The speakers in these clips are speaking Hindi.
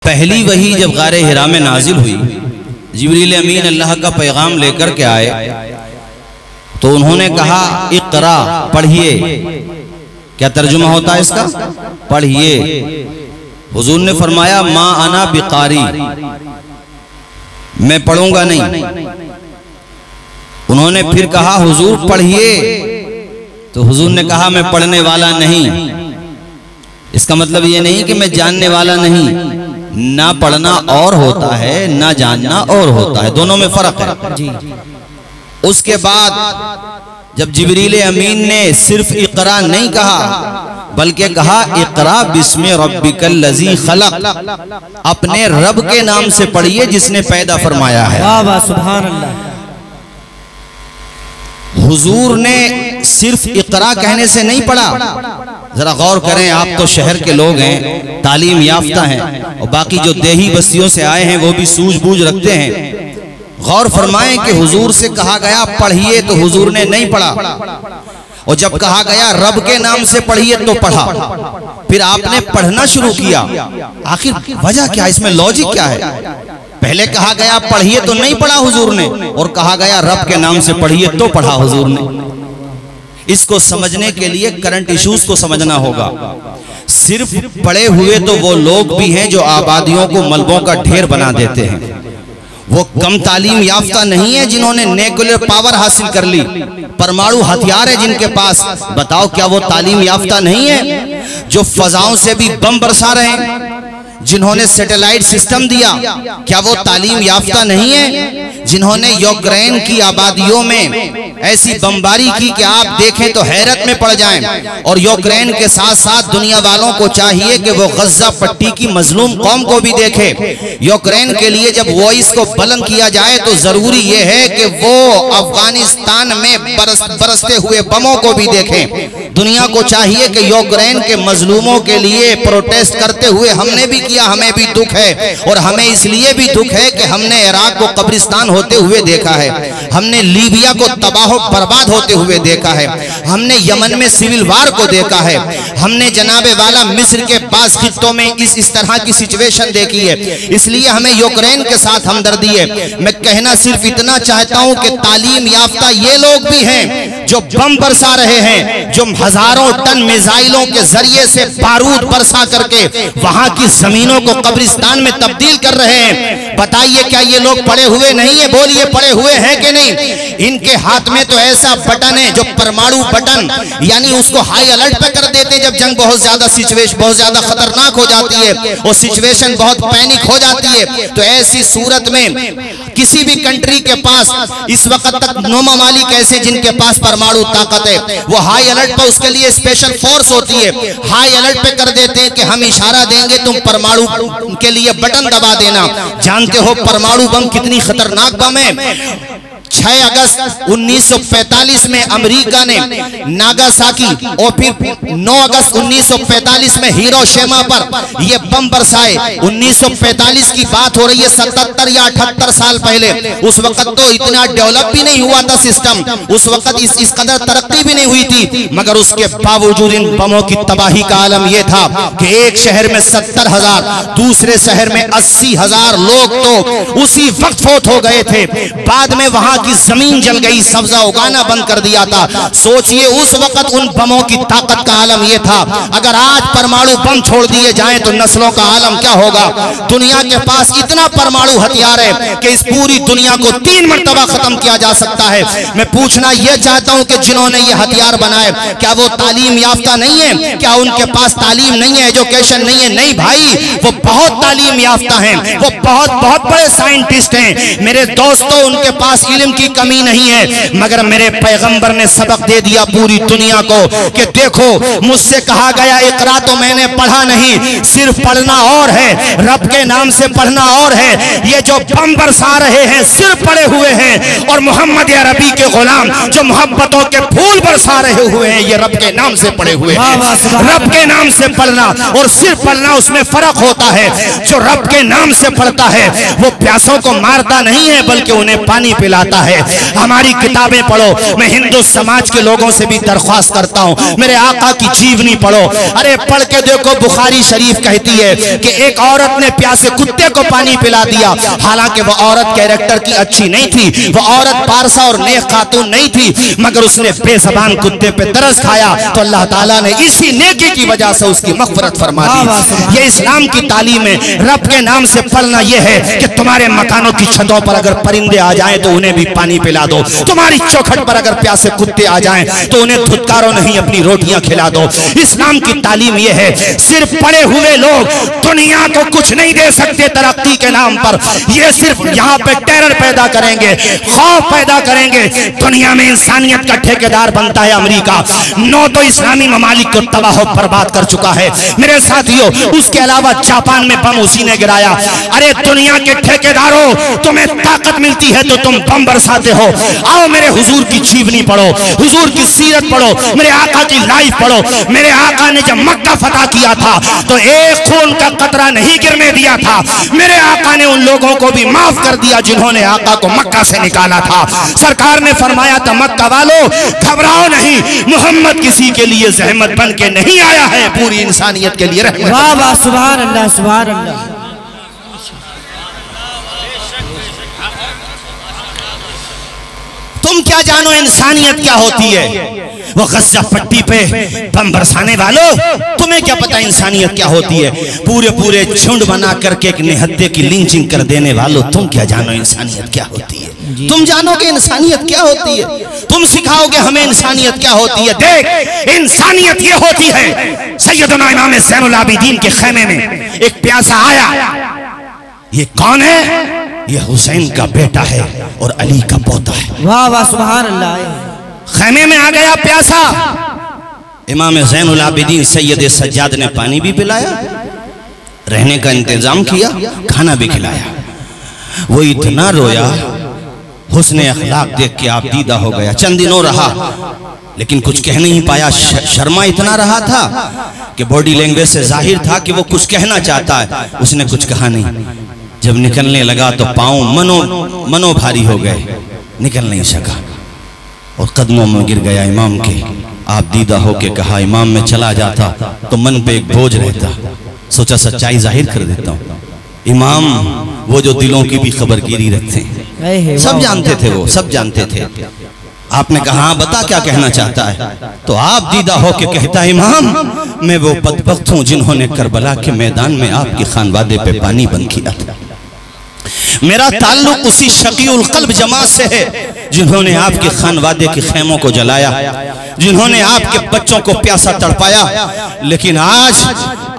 पहली वही जब गारे हिरा में नाजिल हुई, जिब्रील अमीन अल्लाह का पैगाम लेकर के आए तो उन्होंने कहा इक़रा, पढ़िए। क्या तर्जुमा होता है इसका? पढ़िए। हुजूर ने फरमाया मा अना बिकारी, मैं पढ़ूंगा नहीं। उन्होंने फिर कहा हुजूर पढ़िए, तो हुजूर ने कहा मैं पढ़ने वाला नहीं। इसका मतलब ये नहीं कि मैं जानने वाला नहीं। ना पढ़ना और होता है, ना जानना और होता है, दोनों में फर्क है जी। उसके बाद जब जिब्रील अमीन ने सिर्फ इक़रा नहीं कहा बल्कि कहा इक़रा बिस्मि रब्बिकल लज़ी खलक़, अपने रब के नाम से पढ़िए जिसने पैदा फरमाया है। वाह वाह सुभान अल्लाह। हुजूर ने सिर्फ इक़रा कहने से नहीं पढ़ा। जरा गौर करें, आप तो शहर के लोग हैं, तालीम याफ्ता हैं, और बाकी जो देही बस्तियों से आए हैं वो भी सूझबूझ रखते हैं। गौर फरमाएं कि हुजूर से कहा गया पढ़िए तो हुजूर ने नहीं पढ़ा, और जब कहा गया रब के नाम से पढ़िए तो पढ़ा। फिर आपने पढ़ना शुरू किया। आखिर वजह क्या, इसमें लॉजिक क्या है? पहले कहा गया पढ़िए तो नहीं पढ़ा हुजूर ने, और कहा गया रब के नाम से पढ़िए तो पढ़ा हुजूर ने। इसको समझने के लिए करंट इश्यूज को समझना होगा। सिर्फ पढ़े हुए तो वो लोग भी हैं जो आबादियों को मलबों का ढेर बना देते हैं। वो कम तालीम याफ्ता नहीं है जिन्होंने न्यूक्लियर पावर हासिल कर ली, परमाणु हथियार है जिनके पास। बताओ क्या वो तालीम याफ्ता नहीं है? जो फजाओं से भी बम बरसा रहे हैं, जिन्होंने सैटेलाइट सिस्टम दिया, क्या वो तालीम याफ्ता नहीं है? जिन्होंने यूक्रेन की आबादियों में ऐसी बमबारी की कि आप देखें तो हैरत में पड़ जाएं। और यूक्रेन के साथ साथ दुनिया वालों को चाहिए कि वो गज्जा पट्टी की मजलूम कौम को भी देखे। यूक्रेन के लिए जब वॉइस को बुलंद किया जाए तो जरूरी ये है कि वो अफगानिस्तान में बरसते हुए बमों को भी देखें। दुनिया को चाहिए कि यूक्रेन के मजलूमों के लिए प्रोटेस्ट करते हुए हमने भी किया, हमें भी दुख है। और हमें इसलिए भी दुख है कि हमने इराक को कब्रिस्तान होते हुए देखा है, हमने लीबिया को तबाह बर्बाद होते हुए देखा है, हमने यमन में सिविल वार को देखा है, हमने जनाबे वाला मिस्र के पास खित्तों में इस तरह की सिचुएशन देखी है। इसलिए हमें यूक्रेन के साथ हमदर्दी है। मैं कहना सिर्फ इतना चाहता हूं कि तालीम याफ्ता ये लोग भी हैं जो बम बरसा रहे हैं, जो हजारों टन मिसाइलों के जरिए से बारूद बरसा करके वहां की जमीनों को कब्रिस्तान में तब्दील कर रहे हैं। बताइए क्या ये लोग पड़े हुए नहीं है? बोलिए पड़े हुए हैं कि नहीं? इनके हाथ में तो ऐसा बटन है जो परमाणु बटन, यानी उसको हाई अलर्ट पे कर देते हैं जब जंग बहुत ज्यादा सिचुएशन बहुत ज्यादा खतरनाक हो जाती है और सिचुएशन बहुत पैनिक हो जाती है। तो ऐसी सूरत में किसी भी कंट्री के पास इस वक्त तक 9 ममालिक ऐसे जिनके पास परमाणु ताकत है, वो हाई अलर्ट पर, उसके लिए स्पेशल फोर्स होती है, हाई अलर्ट पे कर देते हैं कि हम इशारा देंगे तुम परमाणु के लिए बटन दबा देना। जानते हो परमाणु बम कितनी खतरनाक बम है? 6 अगस्त 1945 में अमेरिका ने नागासाकी और फिर 9 अगस्त 1945 में हिरोशिमा पर यह बम बरसाए। 1945 की बात हो रही है, 77 या 78 साल पहले। उस वक्त तो इतना डेवलप भी नहीं हुआ था सिस्टम, उस वक्त इस कदर तरक्की भी नहीं हुई थी। मगर उसके बावजूद इन बमों की तबाही का आलम यह था कि एक शहर में 70,000, दूसरे शहर में 80,000 लोग तो उसी वक्त फौत हो गए थे। बाद में वहां की जमीन जल गई, सब्जा उगाना बंद कर दिया था। सोचिए उस वक्त उन बमों की ताकत का आलम यह था। अगर आज परमाणु बम छोड़ दिए जाएं तो नस्लों का आलम क्या होगा? दुनिया के पास इतना परमाणु हथियार है कि इस पूरी दुनिया को 3 मरतबा खत्म किया जा सकता है। मैं पूछना यह चाहता हूं कि जिन्होंने ये हथियार बनाए, क्या वो तालीम याफ्ता नहीं है? क्या उनके पास तालीम नहीं है, एजुकेशन नहीं है? नहीं भाई, वो बहुत तालीम याफ्ता हैं, वो बहुत बड़े साइंटिस्ट हैं। मेरे दोस्तों, उनके पास इल्म की कमी नहीं है, मगर मेरे पैगंबर ने सबक दे दिया पूरी दुनिया को कि देखो, मुझसे कहा गया इकरा तो मैंने पढ़ा नहीं, सिर्फ पढ़ना और है, रब के नाम से पढ़ना और है। ये जो बम बरसा रहे हैं सिर्फ पढ़े हुए हैं, और मोहम्मद अरबी के गुलाम जो मोहब्बतों के फूल बरसा रहे हुए हैं, ये रब के नाम से पढ़े हुए हैं। रब के नाम से पढ़ना और सिर्फ पढ़ना, उसमें फर्क होता है। जो रब के नाम से पढ़ता है वो प्यासों को मारता नहीं है, बल्कि उन्हें पानी पिलाता है। है। हमारी किताबें पढ़ो। मैं हिंदू समाज के लोगों से भी दरख्वास्त करता हूँ, मेरे आका की जीवनी पढ़ो। अरे पढ़ के देखो, बुखारी शरीफ कहती है कि एक औरत ने प्यासे कुत्ते को पानी पिला दिया। हालांकि वो औरत कैरेक्टर की अच्छी नहीं थी, वो औरत पारसा और नेक खातून नहीं थी, मगर उसने बेज़बान कुत्ते पे तरस खाया तो अल्लाह ताला ने इसी नेकी की वजह से उसकी मग़फ़िरत फरमा दी। ये इस्लाम की तालीम है। रब के नाम से पढ़ना यह है कि तुम्हारे मकानों की छतों पर अगर परिंदे आ जाएं तो उन्हें भी पानी पिला दो। तुम्हारी चौखट पर अगर प्यासे कुत्ते आ जाएं तो उन्हें धुतकारो नहीं, अपनी रोटियां खिला दो। इस्लाम की तालीम यह है, सिर्फ पढ़े हुए लोग दुनिया को कुछ नहीं दे सकते तरक्की के नाम पर। ये सिर्फ यहाँ पे टेरर पैदा करेंगे, खौफ पैदा करेंगे। दुनिया में इंसानियत का ठेकेदार बनता है अमेरिका। 9 तो इस्लामी ममालिक को तबाह बर्बाद कर चुका है मेरे साथियों। उसके अलावा जापान में बम उसी ने गिराया। अरे दुनिया के ठेकेदारों, तुम्हें ताकत मिलती है तो तुम बम बरसाते हो। आओ मेरे हुजूर की जीवनी पढ़ो, हुजूर की सीरत पढ़ो, मेरे आका की लाइफ पढ़ो। मेरे आका ने जब मक्का फतह किया था तो एक खून का कतरा नहीं गिरने दिया था। मेरे आका ने उन लोगों को भी माफ कर दिया जिन्होंने आका को मक्का से निकाला था। सरकार ने फरमाया था, मक्का वालों घबराओ नहीं, मोहम्मद किसी के लिए जहमत बन के नहीं आया है, पूरी इंसानियत के लिए रहमत। वाह वाह, सुभान अल्लाह, सुभान अल्लाह। तुम क्या जानो इंसानियत क्या होती है? वो गज़ा पट्टी पे बम बरसाने वालों, तुम्हें क्या पता इंसानियत क्या होती है? पूरे पूरे झुंड बना करके एक निहत्थे की लिंचिंग कर देने वालों, तुम क्या जानो इंसानियत क्या होती है? तुम जानोगे इंसानियत क्या होती है? तुम सिखाओगे हमें इंसानियत क्या होती है? देख, इंसानियत ये होती है। सैयदना इमाम ज़ैनुल आबिदीन के खेमे में एक प्यासा आया। ये कौन है? ये हुसैन का बेटा है और अली का पोता है। वाह वाह, सुभान अल्लाह। खेमे में आ गया प्यासा। इमाम ज़ैनुल आबिदीन सैयद सज्जाद ने पानी भी पिलाया, रहने का इंतजाम किया, खाना भी खिलाया। वो इतना रोया, हुस्ने अखलाक देख के आप दीदा हो गया। चंद दिनों रहा लेकिन कुछ कह नहीं पाया। शर्मा इतना रहा था कि बॉडी लैंग्वेज से जाहिर था कि वो कुछ कहना चाहता है। उसने कुछ कहा नहीं। जब निकलने लगा तो पाँव मनो भारी हो गए, निकल नहीं सका और कदमों में गिर गया इमाम के। आप दीदा होके कहा, इमाम में चला जाता तो मन पे एक बोझ रहता। सोचा सच्चाई जाहिर कर देता हूँ। इमाम वो जो दिलों की भी खबरगिरी रखते हैं, सब जानते थे, वो सब जानते थे। आपने कहा, हाँ बता क्या कहना चाहता है? तो आप दीदा होके कहता, इमाम मैं वो बदबख्त हूँ जिन्होंने करबला के मैदान में आपकी खानवादे पे पानी बंद किया था। मेरा ताल्लुक उसी शकीउल क़ल्ब जमात से है जिन्होंने आपके खानवादे के खेमों को जलाया, जिन्होंने आपके बच्चों को प्यासा तड़पाया। लेकिन आज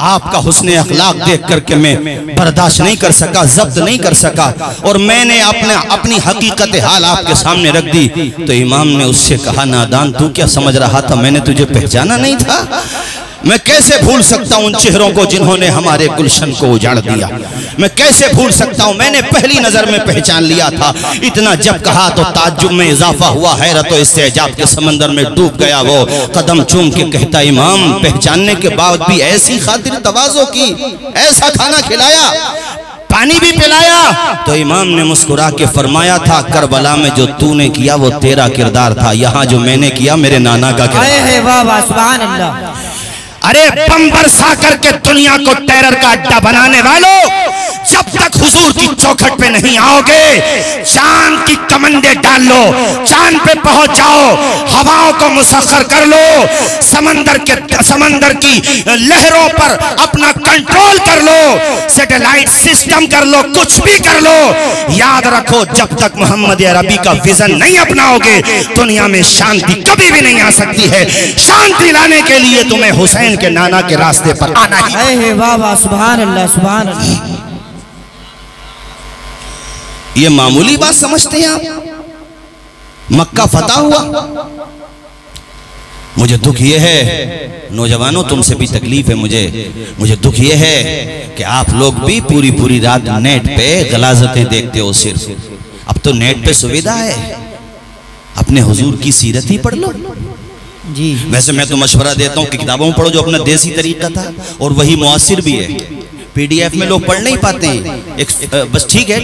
आपका हुस्ने अखलाक देख करके मैं बर्दाश्त नहीं कर सका, जब्त नहीं कर सका और मैंने अपनी हकीकत हाल आपके सामने रख दी। तो इमाम ने उससे कहा, नादान तू क्या समझ रहा था, मैंने तुझे पहचाना नहीं था? मैं कैसे भूल सकता हूँ उन चेहरों को जिन्होंने हमारे गुलशन को उजाड़ दिया? मैं कैसे भूल सकता हूँ? मैंने पहली नजर में पहचान लिया था। इतना जब कहा तो ताज्जुब में इजाफा हुआ, हैरत और इस्तेजाब के समंदर में डूब गया। वो कदम चूम के कहता, इमाम पहचानने के बाद भी ऐसी खातिर तवाज़ो की, ऐसा खाना खिलाया, पानी भी पिलाया। तो इमाम ने मुस्कुरा के फरमाया था, करबला में जो तूने किया वो तेरा किरदार था, यहाँ जो मैंने किया मेरे नाना का किरदार है। वाह वाह, सुभान अल्लाह। अरे बम बरसा करके दुनिया को टेरर का अड्डा बनाने वालों, जब तक हुजूर की चौखट पे नहीं आओगे, चांद की कमंडे डाल लो, चांद पे पहुंच जाओ, हवाओं को मुसख्खर कर लो, समंदर की लहरों पर अपना कंट्रोल कर लो, सैटेलाइट सिस्टम कर लो, कुछ भी कर लो। याद रखो, जब तक मोहम्मद अरबी का विजन नहीं अपनाओगे, दुनिया में शांति कभी भी नहीं आ सकती है। शांति लाने के लिए तुम्हें हुसैन के नाना के रास्ते पर आना ही। वाह वाह, सुभान अल्लाह, सुभान अल्लाह। ये मामूली बात समझते हैं आप? मक्का फतह हुआ। मुझे दुख ये है, नौजवानों तुमसे भी तकलीफ है, मुझे दुख ये है कि आप लोग भी पूरी रात नेट पे गलाजतें देखते हो। सिर्फ अब तो नेट पे सुविधा है, अपने हुजूर की सीरत ही पढ़ लो जी। वैसे मैं तो मशवरा देता हूँ कि किताबों में पढ़ो जो अपना देसी तरीका था और वही मुआसिर भी है। PDF में लोग पढ़ नहीं पाते हैं। बस ठीक है,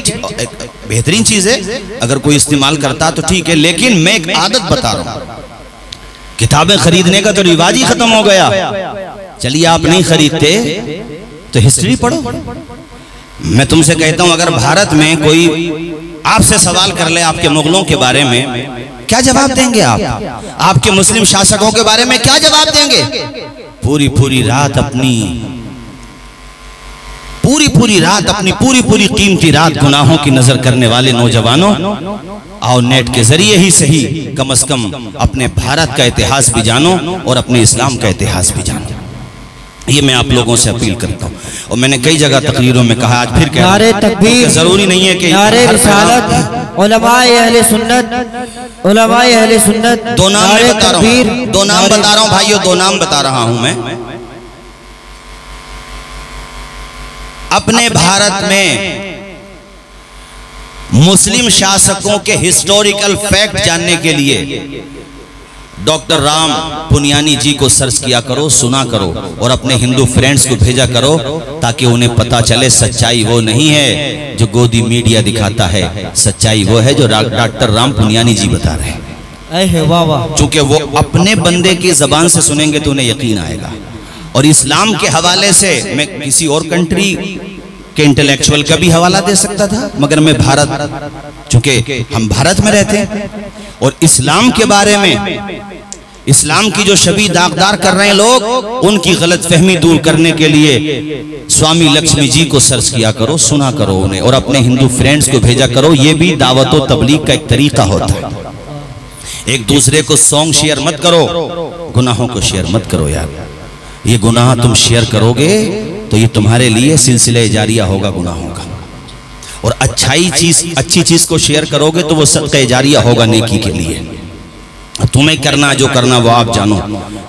बेहतरीन चीज है, अगर कोई इस्तेमाल करता तो ठीक है, लेकिन मैं एक आदत बता रहा हूं, किताबें खरीदने का तो रिवाज ही खत्म हो गया। चलिए आप नहीं खरीदते तो हिस्ट्री पढ़ो। मैं तुमसे कहता हूं, अगर भारत में कोई आपसे सवाल कर ले आपके मुगलों के बारे में, क्या जवाब देंगे आप? आपके मुस्लिम शासकों के बारे में क्या जवाब देंगे? पूरी पूरी रात अपनी पूरी कीमती रात गुनाहों की नजर करने वाले नौजवानों, आओ नेट के जरिए ही सही कम से कम अपने भारत का इतिहास भी जानो और अपने इस्लाम का इतिहास भी जानो। ये मैं आप लोगों से अपील करता हूँ, और मैंने कई जगह तकरीरों में कहा, आज फिर कह रहा हूं, जरूरी नहीं है कि नारे रिसालत, उलमाए अहले सुन्नत, उलमाए अहले सुन्नत, दो नाम मैं बता रहा हूँ, दो नाम बता रहा हूँ भाइयों, दो नाम बता रहा हूं मैं। अपने भारत में मुस्लिम शासकों के हिस्टोरिकल फैक्ट जानने के लिए डॉक्टर राम पुनियानी जी को सर्च किया करो, सुना करो, और अपने हिंदू फ्रेंड्स को भेजा करो, ताकि उन्हें पता चले सच्चाई वो नहीं है जो गोदी मीडिया दिखाता है, सच्चाई वो है जो डॉक्टर राम पुनियानी जी बता रहे हैं। वाह वाह। चूंकि वो अपने बंदे की जबान से सुनेंगे तो उन्हें यकीन आएगा। और इस्लाम के हवाले से मैं किसी और कंट्री के इंटेलेक्चुअल का भी हवाला दे सकता था, मगर मैं भारत, चूंकि हम भारत में रहते हैं, और इस्लाम के बारे में, इस्लाम की जो शबी दागदार कर रहे हैं लोग, उनकी गलत फहमी दूर करने के लिए स्वामी लक्ष्मी जी को सर्च किया करो, सुना करो उन्हें, और अपने हिंदू फ्रेंड्स को भेजा करो। ये भी दावत व तबलीग का एक तरीका होता है। एक दूसरे को सॉन्ग शेयर मत करो, गुनाहों को शेयर मत करो यार। ये गुनाह तुम शेयर करोगे तो ये तुम्हारे लिए सिलसिले जारिया होगा गुनाहों का, और अच्छी चीज को शेयर करोगे तो वो सदक़े जारिया होगा नेकी के लिए। तुम्हें करना जो करना वो आप जानो।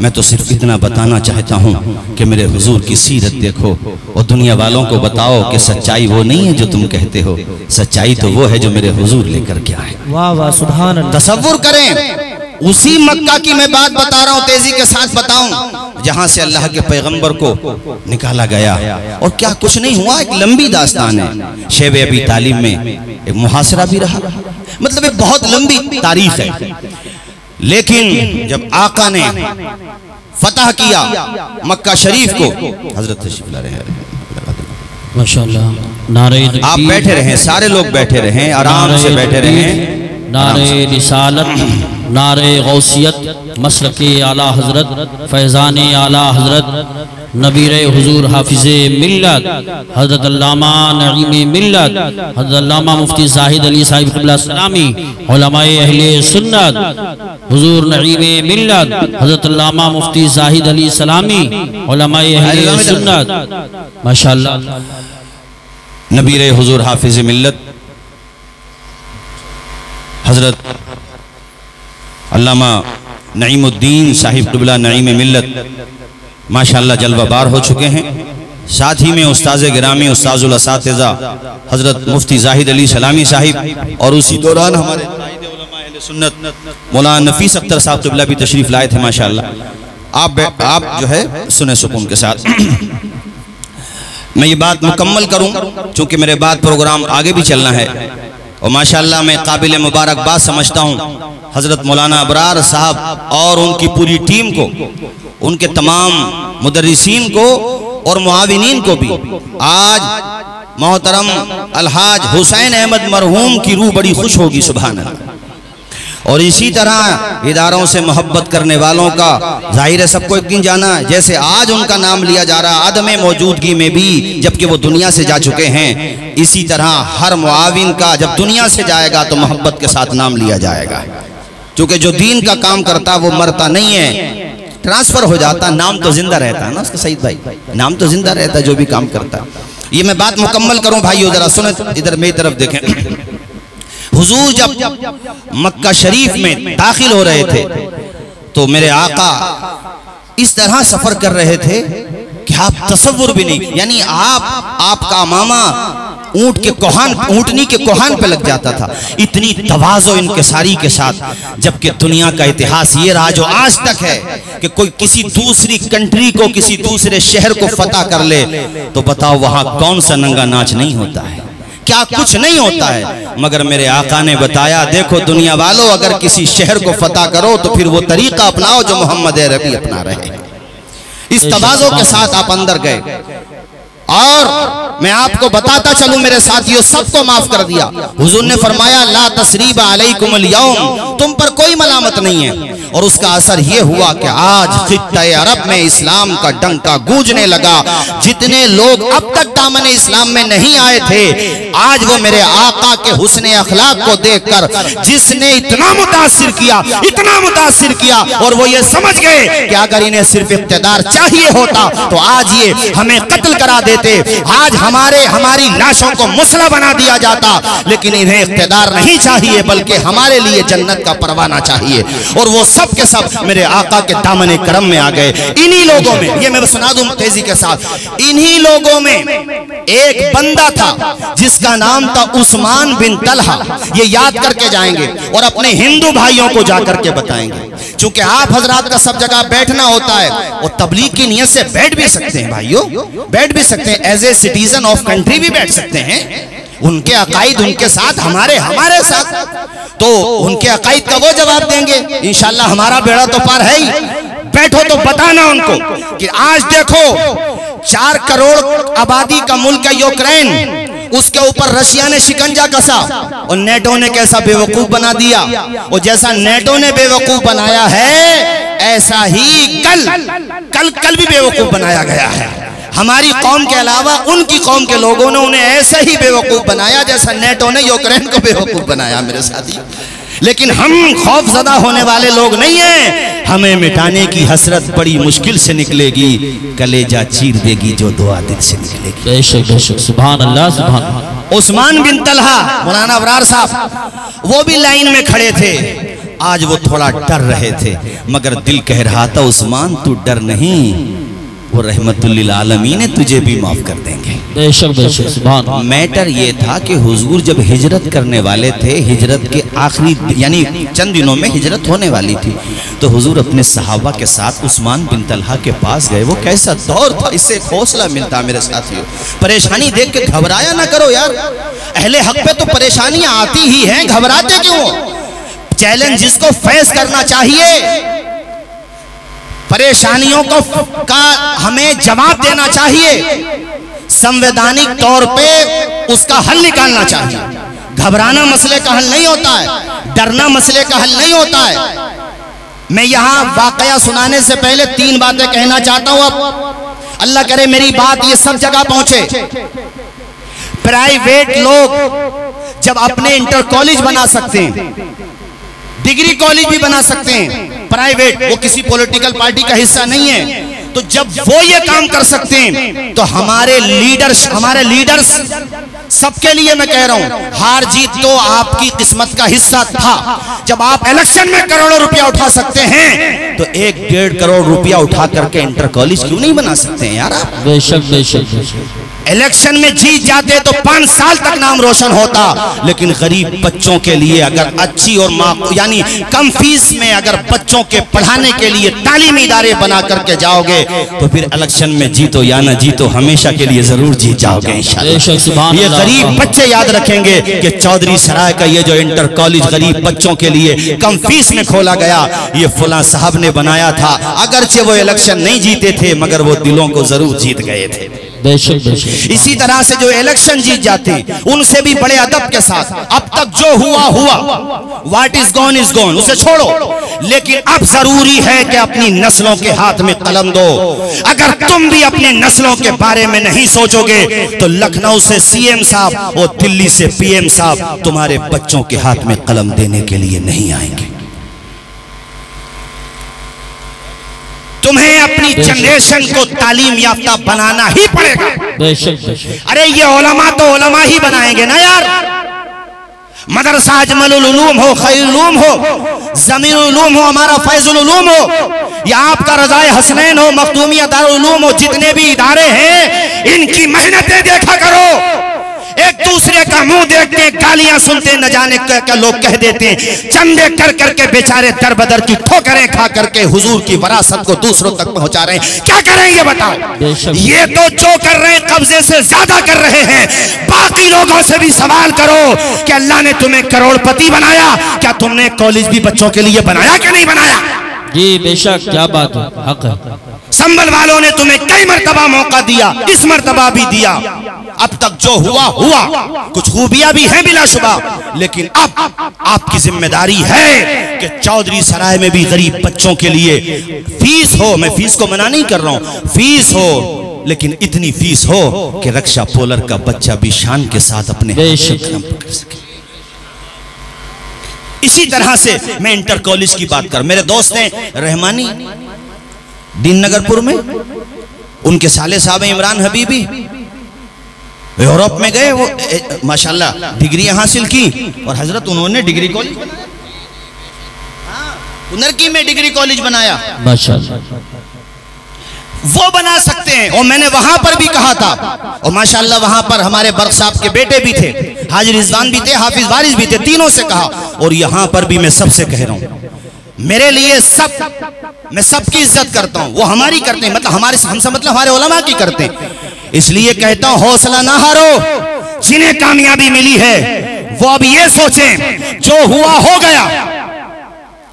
मैं तो सिर्फ इतना बताना चाहता हूँ कि मेरे हुजूर की सीरत देखो, और दुनिया वालों को बताओ कि सच्चाई वो नहीं है जो तुम कहते हो, सच्चाई तो वो है जो मेरे हुजूर लेकर के आए। वाह वाह, सुभान अल्लाह। तसव्वुर करें, उसी मक्का की मैं बात बता रहा हूँ, तेजी के साथ बताऊं, जहां से अल्लाह के पैगंबर को निकाला गया, और क्या कुछ नहीं हुआ। एक लंबी दास्तान है। शेब अबी तालिब में एक मुहासरा भी रहा, मतलब एक बहुत लंबी तारीख है। लेकिन जब आका ने फतह किया मक्का शरीफ को, हजरत तशरीफ ला रहे हैं, माशाअल्लाह, नारे आप बैठे रहें, सारे लोग बैठे रहें, आराम से बैठे रहें। नारे रिसालत, नारे गौसियत, मसलके आला हजरत, फैज़ान आला हजरत, नबीर हुजूर हाफिज़े मिल्लत, हजरत अल्लामा नईम मिल्लत, हजरत अल्लामा मुफ्ती ज़ाहिद अली साहिब क़िबला सलामी, उलमाए अहले सुन्नत, हुजूर नईम मिल्लत, हजरत अल्लामा मुफ्ती ज़ाहिद अली सलामी, उलमाए अहले सुन्नत, माशाअल्लाह, नबीर हुजूर हाफिज़े मिल्लत हजरत अल्लामा नईमुद्दीन साहिब क़िबला नईम मिल्लत माशाअल्लाह जलवाबार हो चुके हैं। साथ ही में उस्ताज़ गिरामी उस्ताज़ुल असातिज़ा हजरत मुफ्ती ज़ाहिद अली सलामी साहिब, और उसी दौरान हमारे अहले सुन्नत मौलाना नफीस अख्तर साहब क़िबला भी तशरीफ लाए थे माशाअल्लाह। आप जो है सुने सुकून के साथ। मैं ये बात मुकम्मल करूं चूंकि मेरे बाद प्रोग्राम आगे भी चलना है, और माशाअल्लाह मैं काबिल मुबारकबाद समझता हूँ हजरत मौलाना अबरार साहब और उनकी पूरी टीम को, उनके तमाम मुदर्रिसीन को और मुआविनीन को भी। आज मोहतरम अलहाज हुसैन अहमद मरहूम की रूह बड़ी खुश होगी, सुभान अल्लाह। और इसी तरह इदारों से मोहब्बत करने वालों का जाहिर है सबको एक दिन जाना, जैसे आज उनका नाम लिया जा रहा आदम मौजूदगी में भी, जबकि वो दुनिया से जा चुके हैं, इसी तरह हर मुआविन का जब दुनिया से जाएगा तो मोहब्बत के साथ नाम लिया जाएगा। क्योंकि जो दीन का काम करता वो मरता नहीं है, ट्रांसफर हो जाता, नाम तो जिंदा रहता है ना उसका। सईद भाई, नाम तो जिंदा रहता है जो भी काम करता है। ये मैं बात मुकम्मल करूं भाइयों, जरा सुने, इधर मेरी तरफ देखें। हुजूर जब मक्का शरीफ में दाखिल हो रहे थे तो मेरे आका इस तरह सफर कर रहे थे कि आप तसव्वुर भी नहीं, यानी आपका मामा ऊंट के कोहान, ऊंटनी के कोहान पे लग जाता था। इतनी तवाज़ो इनकिसारी के साथ। जबकि दुनिया का इतिहास ये रहा जो आज तक है कि कोई किसी दूसरी कंट्री को, किसी दूसरे शहर को फतह कर ले तो बताओ वहां कौन सा नंगा नाच नहीं होता है, क्या कुछ नहीं होता है। मगर मेरे आका ने बताया, देखो दुनिया वालों, अगर किसी शहर को फतह करो तो फिर वो तरीका अपनाओ जो मोहम्मद अरबी अपना रहे। इस तवाज़ो के साथ आप अंदर गए। और मैं आपको बताता चलूं मेरे साथियों, सबको माफ कर दिया। हुजूर ने फरमाया, ला तसरीब अलैकुमुल यौम, तुम पर कोई मलामत नहीं है। और उसका असर ये हुआ कि आज खित्ते अरब में इस्लाम का डंका गूंजने लगा। जितने लोग अब तक दामन इस्लाम में नहीं आए थे, आज वो मेरे आका के हुस्न अखलाक को देखकर जिसने इतना मुतासिर किया, इतना मुतासिर किया, और वो ये समझ गए कि अगर इन्हें सिर्फ इक़्तिदार चाहिए होता तो आज ये हमें कत्ल करा देते, आज हमारी लाशों को मुसला बना दिया जाता। लेकिन इन्हें इक़्तिदार नहीं चाहिए, बल्कि हमारे लिए जन्नत का परवाना चाहिए। और वो सब के सब मेरे आका के दामन करम में आ गए। इन्हीं लोगों में, ये मैं सुना दूं तेजी के साथ, इन्हीं लोगों में एक बंदा था जिसका नाम था उस्मान बिन तलहा। ये याद करके जाएंगे और अपने हिंदू भाइयों को जाकर के बताएंगे। चूंकि आप हजरात का सब जगह बैठना होता है, और तबलीग की नियत से बैठ भी सकते हैं भाइयों, बैठ भी सकते हैं, as a citizen of country भी बैठ सकते हैं। उनके अकाईद उनके साथ, हमारे साथ, तो उनके अकाईद का वो जवाब देंगे। इंशाल्लाह हमारा बेड़ा तो पार है ही। बैठो तो बताना उनको कि आज देखो 4 करोड़ आबादी का मुल्क है यूक्रेन, उसके ऊपर रशिया ने शिकंजा कसा और नेटो ने कैसा बेवकूफ बना दिया। और जैसा नेटो ने बेवकूफ बनाया है, ऐसा ही कल भी बेवकूफ बनाया गया है। हमारी कौम के अलावा उनकी कौम के लोगों ने उन्हें ऐसे ही बेवकूफ बनाया जैसा नेटो ने यूक्रेन को बेवकूफ बनाया मेरे साथी। लेकिन हम खौफजदा होने वाले लोग नहीं हैं। हमें मिटाने की हसरत बड़ी मुश्किल से निकलेगी, कलेजा चीर देगी जो दुआ दिल से निकलेगी। बेशक बेशक, सुभान अल्लाह, सुभान अल्लाह। उस्मान बिन तलहा, मौलाना अबरार साहब, वो भी लाइन में खड़े थे। आज वो थोड़ा डर रहे थे, मगर दिल कह रहा था उस्मान तू डर नहीं, वो रहमतुल्लिल आलमीन है, तुझे भी माफ कर देंगे। बेशक बेशक, सुभान। मैटर ये था कि हुजूर जब हिजरत करने वाले थे, हिजरत के आखिरी यानी चंद दिनों में हिजरत होने वाली थी, तो हुजूर अपने सहाबा के साथ उस्मान बिन तलहा के पास गए। वो कैसा दौर था, इससे हौसला मिलता मेरे साथियों। परेशानी देख के घबराया ना करो यार, अहले हक पे तो परेशानियां आती ही हैं, घबराते क्यों? चैलेंजेस को फेस करना चाहिए, परेशानियों का हमें जवाब देना चाहिए, संवैधानिक तौर पे उसका हल निकालना चाहिए। घबराना मसले का हल नहीं होता है, डरना मसले का हल नहीं होता है। मैं यहां वाकया सुनाने से पहले 3 बातें कहना चाहता हूं। अब अल्लाह करे मेरी बात ये सब जगह पहुंचे। प्राइवेट लोग जब अपने इंटर कॉलेज बना सकते हैं, डिग्री कॉलेज भी बना सकते हैं, प्राइवेट, वो किसी पॉलिटिकल पार्टी का हिस्सा नहीं है, तो जब वो ये काम कर सकते हैं तो हमारे लीडर्स सबके लिए मैं कह रहा हूं, हार जीत तो आपकी किस्मत का हिस्सा था। जब आप इलेक्शन में करोड़ों रुपया उठा सकते हैं तो 1-1.5 करोड़ रुपया उठा करके इंटर कॉलेज क्यों नहीं बना सकते हैं यार आप? बेशक बेशक बेशक। इलेक्शन में जीत जाते तो 5 साल तक नाम रोशन होता। लेकिन गरीब बच्चों के लिए अगर अच्छी और यानी कम फीस में अगर बच्चों के पढ़ाने के लिए तालीमी इदारे बना करके जाओगे तो फिर इलेक्शन में जीतो या ना जीतो, हमेशा के लिए जरूर जीत जाओगे इंशाअल्लाह। ये गरीब बच्चे याद रखेंगे कि चौधरी सराय का ये जो इंटर कॉलेज गरीब बच्चों के लिए कम फीस में खोला गया, ये फुला साहब ने बनाया था। अगरचे वो इलेक्शन नहीं जीते थे, मगर वो दिलों को जरूर जीत गए थे। बेशक बेशक। इसी तरह से जो इलेक्शन जीत जाते हैं उनसे भी बड़े अदब के साथ, अब तक जो हुआ, what is gone is gone, उसे छोड़ो। लेकिन अब जरूरी है कि अपनी नस्लों के हाथ में कलम दो। अगर तुम भी अपनी नस्लों के बारे में नहीं सोचोगे तो लखनऊ से सीएम साहब और दिल्ली से पीएम साहब तुम्हारे बच्चों के हाथ में कलम देने के लिए नहीं आएंगे। तुम्हें अपनी जनरेशन को तालीम याफ्ता बनाना ही पड़ेगा। बेशक बेशक। अरे ये उलमा तो उलमा ही बनाएंगे ना यार। मदरसा अजमलुल उलूम हो, खैरुल उलूम हो, जमीनुल उलूम हो, हमारा फैजुल उलूम हो, या आपका रजाए हसनैन हो, मखदूमिया दारुल उलूम हो, जितने भी इदारे हैं इनकी मेहनतें देखा करो। एक का मुंह देखते, गालियां सुनते, न जाने क्या लोग कह देते हैं। चंदे कर करके बेचारे दर बदर की ठोकरें खा करके हुजूर की विरासत को दूसरों तक पहुंचा रहे हैं। क्या करेंगे बताओ? ये तो जो कर रहे हैं कब्जे से ज्यादा कर रहे हैं। बाकी लोगों से भी सवाल करो कि अल्लाह ने तुम्हें करोड़पति बनाया, क्या तुमने कॉलेज भी बच्चों के लिए बनाया कि नहीं बनाया? जी बेशक, क्या बात है, हक है। संभल वालों ने तुम्हें कई मर्तबा मौका दिया, इस मर्तबा भी दिया। अब तक जो हुआ हुआ, कुछ खूबियां भी हैं बिलाशुबा, लेकिन अब आपकी जिम्मेदारी है कि चौधरी सराय में भी गरीब बच्चों के लिए फीस हो। मैं फीस को मना नहीं कर रहा हूं, फीस हो, लेकिन इतनी फीस हो कि रक्षा पोलर का बच्चा भी शान के साथ अपने पकड़ सके। इसी तरह से मैं इंटर कॉलेज की बात कर, मेरे दोस्त हैं रहमानी दीन नगरपुर में, उनके साले साहब इमरान हबीबी यूरोप में गए, वो माशाल्लाह डिग्री हासिल की, और हजरत उन्होंने डिग्री कॉलेज बनाया, उनरकी में डिग्री कॉलेज बनाया माशाल्लाह। वो बना सकते हैं, और मैंने वहां पर भी कहा था, और माशाल्लाह वहां पर हमारे बर्क साहब के बेटे भी थे, हाजी रिजवान भी थे, हाफिज वारिस भी थे, तीनों से कहा। और यहां पर भी मैं सबसे कह रहा हूं, मेरे लिए मैं सबकी इज्जत करता हूं, वो हमारी करते हैं, मतलब हमसे मतलब हमारे उलमा की करते हैं। इसलिए कहता हूं हौसला ना हारो। जिन्हें कामयाबी मिली है वो अब ये सोचें जो हुआ हो गया,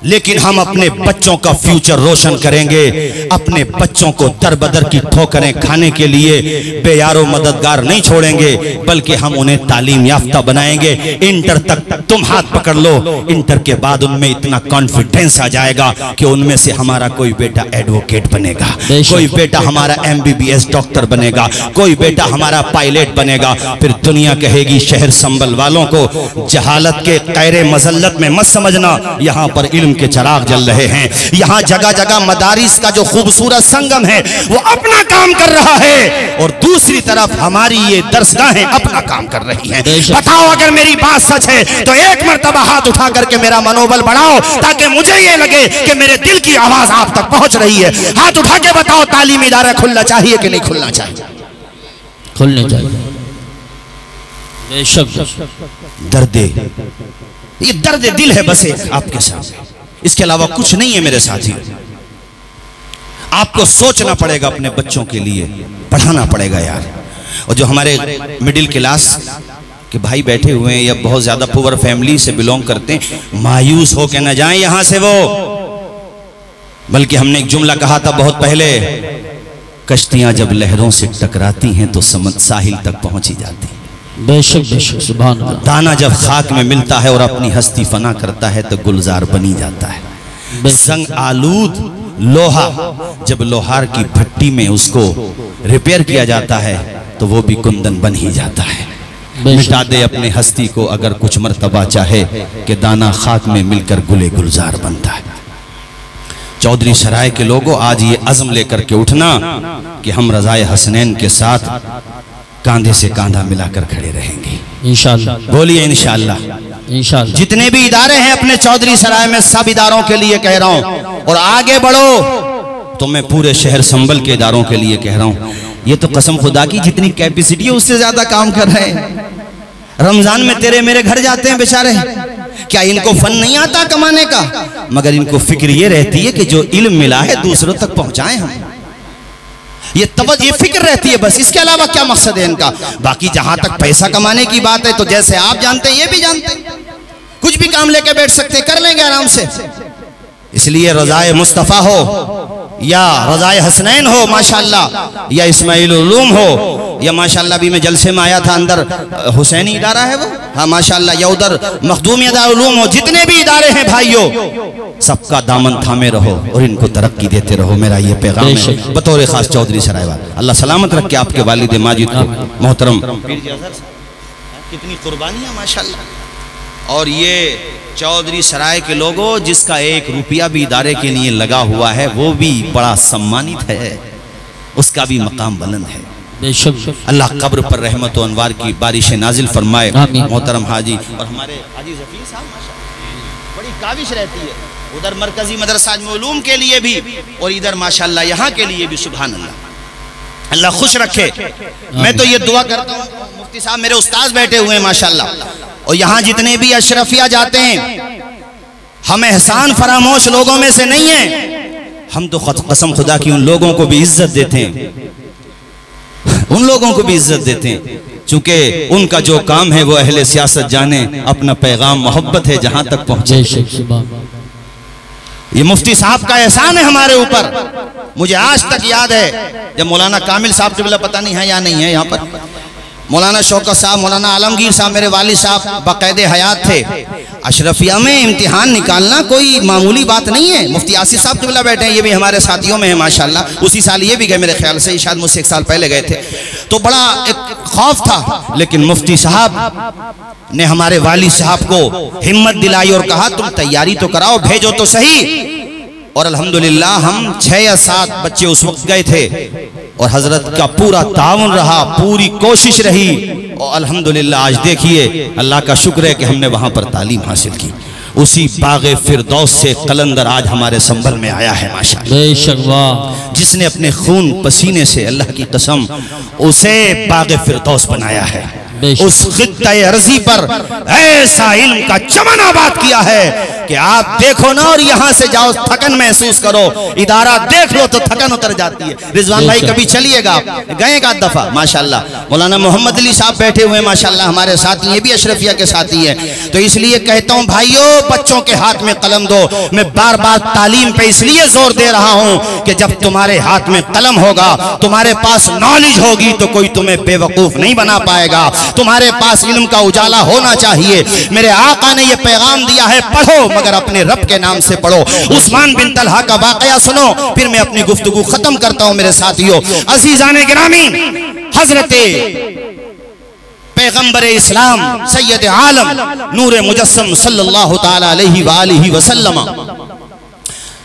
लेकिन हम अपने बच्चों का फ्यूचर रोशन करेंगे। अपने बच्चों को दर बदर की ठोकरें खाने के लिए बेयारो मददगार नहीं छोड़ेंगे, बल्कि हम उन्हें तालीम याफ्ता बनाएंगे। इंटर तक तुम हाथ पकड़ लो, इंटर के बाद उनमें इतना कॉन्फिडेंस आ जाएगा कि उनमें से हमारा कोई बेटा एडवोकेट बनेगा, कोई बेटा हमारा MBBS डॉक्टर बनेगा, कोई बेटा हमारा पायलट बनेगा। फिर दुनिया कहेगी शहर संभल वालों को जहालत के कैरे मजल्लत में मत समझना, यहाँ पर इल्म के चिराग जल रहे हैं। यहाँ जगह जगह मदारिस का जो खूबसूरत संगम है वो अपना काम कर रहा है, और दूसरी तरफ हमारी ये दरसगाहें अपना काम कर रही हैं। बताओ अगर मेरी बात सच है तो एक मर्तबा हाथ उठा करके मेरा मनोबल बढ़ाओ, ताकि मुझे ये लगे कि मेरे दिल की आवाज आप तक पहुंच रही है। हाथ उठा के बताओ तालीमी इदारा खुलना चाहिए कि नहीं खुलना चाहिए? खुलने चाहिए बेशक। दर्द, ये दर्द दिल है बस एक आपके साथ, इसके अलावा कुछ नहीं है मेरे साथी। आपको सोचना पड़ेगा, अपने बच्चों के लिए पढ़ाना पड़ेगा यार। और जो हमारे मिडिल क्लास के भाई बैठे हुए हैं या बहुत ज्यादा पुअर फैमिली से बिलोंग करते हैं, मायूस हो के न जाएं यहां से वो। बल्कि हमने एक जुमला कहा था बहुत पहले, कश्तियां जब लहरों से टकराती हैं तो समझ साहिल तक पहुंची जाती है। बेशक बेशक, सुभान अल्लाह। दाना जब खाक में मिलता है और अपनी हस्ती फना करता है तो गुलजार बनी जाता है। संग आलूद लोहा जब लोहार की भट्टी में उसको रिपेयर किया जाता है तो वो भी कुंदन बन ही जाता है। मिटा दे अपने हस्ती को अगर कुछ मर्तबा चाहे कि दाना खाक में मिलकर गुले गुलजार बनता है। चौधरी सराय के लोगों, आज ये अज़्म लेकर के उठना कि हम रज़ाए हसनैन के साथ कांधे से कांधा मिलाकर खड़े रहेंगे इंशाअल्लाह। बोलिए इंशाअल्लाह, इंशाअल्लाह। जितने भी इदारे हैं अपने चौधरी सराय में, सब इदारों के लिए कह रहा हूं, और आगे बढ़ो तो मैं पूरे शहर संभल के इदारों के लिए कह रहा हूं। ये तो कसम खुदा की जितनी कैपेसिटी है उससे ज्यादा काम कर रहे हैं। रमजान में तेरे मेरे घर जाते हैं बेचारे, क्या इनको फन नहीं आता कमाने का? मगर इनको फिक्र ये रहती है कि जो इल्म मिला है दूसरों तक पहुंचाएं हम। ये फिक्र रहती है बस, इसके अलावा क्या मकसद है इनका? बाकी जहां तक पैसा कमाने की बात है तो जैसे आप जानते हैं ये भी जानते हैं, कुछ भी काम लेके बैठ सकते, कर लेंगे आराम से। इसलिए रज़ाए मुस्तफ़ा हो या रज़ाए हसनैन हो माशाअल्लाह, या इस्माइल उलूम हो, या माशाअल्लाह भी मैं जलसे में आया था, अंदर हुसैनी इदारा है वो, हाँ माशाअल्लाह, या उधर मखदूमी उलूम हो, जितने भी इदारे हैं भाइयों, सबका दामन थामे रहो और इनको तरक्की देते रहो। मेरा ये पैगाम है बतौर खास चौधरी सराय वाला। अल्लाह सलामत रखे आपके वालिद माजिद को, मोहतरम। कितनी कुर्बानियां माशाअल्लाह। और ये चौधरी सराय के लोगों, जिसका 1 रुपया भी इदारे के लिए लगा हुआ है वो भी बड़ा सम्मानित है, उसका भी मकाम बुलंद है। अल्लाह कब्र पर रहमत व अनवार की बारिश नाजिल फरमाए। मोहतरम हाजी और हमारे हाजी ज़फ़ीर साहब माशाअल्लाह बड़ी काविश रहती है, उधर मरकजी मदरसा उलूम के लिए भी और इधर माशाअल्लाह यहाँ के लिए भी। सुभान अल्लाह। अल्लाह खुश रखे। मैं तो ये दुआ करता हूँ, मुफ्ती साहब मेरे उस्ताद बैठे हुए हैं माशाल्लाह, और यहाँ जितने भी अशरफिया जाते हैं, हम एहसान फरामोश लोगों में से नहीं हैं। हम तो कसम खुदा की उन लोगों को भी इज्जत देते हैं, उन लोगों को भी इज्जत देते हैं, चूंकि उनका जो काम है वो अहले सियासत जाने, अपना पैगाम मोहब्बत है जहां तक पहुंचे। ये मुफ्ती साहब का एहसान है हमारे ऊपर। मुझे आज तक याद है जब मौलाना कामिल साहब टिबला, पता नहीं है या नहीं है यहाँ पर, मौलाना शौकत साहब, मौलाना आलमगीर साहब, मेरे वालिद साहब बाकायदे हयात थे। अशरफिया में इम्तिहान निकालना कोई मामूली बात नहीं है। मुफ्ती आसिफ साहब टिबला बैठे हैं, ये भी हमारे साथियों में है माशाल्लाह। उसी साल ये भी गए मेरे ख्याल से, शायद मुझसे 1 साल पहले गए थे, तो बड़ा एक खौफ था। लेकिन मुफ्ती साहब ने हमारे वालिद साहब को हिम्मत दिलाई और कहा तुम तैयारी तो कराओ, भेजो तो सही। और अल्हम्दुलिल्लाह हम 6 या 7 बच्चे उस वक्त गए थे, और हजरत का पूरा ताउन रहा, पूरी कोशिश रही, और अल्हम्दुलिल्लाह आज देखिए अल्लाह का शुक्र है कि हमने वहां पर तालीम हासिल की। उसी बागे फिरदौस से कलंदर आज हमारे संभल में आया है माशाअल्लाह। जिसने अपने खून पसीने से, अल्लाह की कसम, उसे बागे फिरदौस बनाया है। उस खित्ते अर्जी पर ऐसा इल्म का चमन आबाद किया है कि आप देखो ना और यहाँ से जाओ थकन महसूस करो, इदारा देख लो तो थकन उतर जाती है। रिजवान भाई कभी चलिएगा, गए एक आध दफा माशाल्लाह। मौलाना मोहम्मद अली साहब बैठे हुए माशाल्लाह हमारे साथ, ये भी अशरफिया के साथी है। तो इसलिए कहता हूँ भाइयों, बच्चों के हाथ में कलम दो। मैं बार बार तालीम पे इसलिए जोर दे रहा हूँ कि जब तुम्हारे हाथ में कलम होगा, तुम्हारे पास नॉलेज होगी, तो कोई तुम्हें बेवकूफ नहीं बना पाएगा। तुम्हारे पास इल्म का उजाला होना चाहिए। मेरे आका ने यह पैगाम दिया है, पढ़ो मगर अपने रब के नाम से पढ़ो। उस्मान बिन तलहा का वाकया सुनो, फिर मैं अपनी गुफ्तगू खत्म करता हूं मेरे साथियों। अजीजाने गिरामी, हजरते पैगंबर इस्लाम सैयद आलम नूर मुजस्सम सल्लल्लाहु ताला अलैहि वालिहि वसल्लम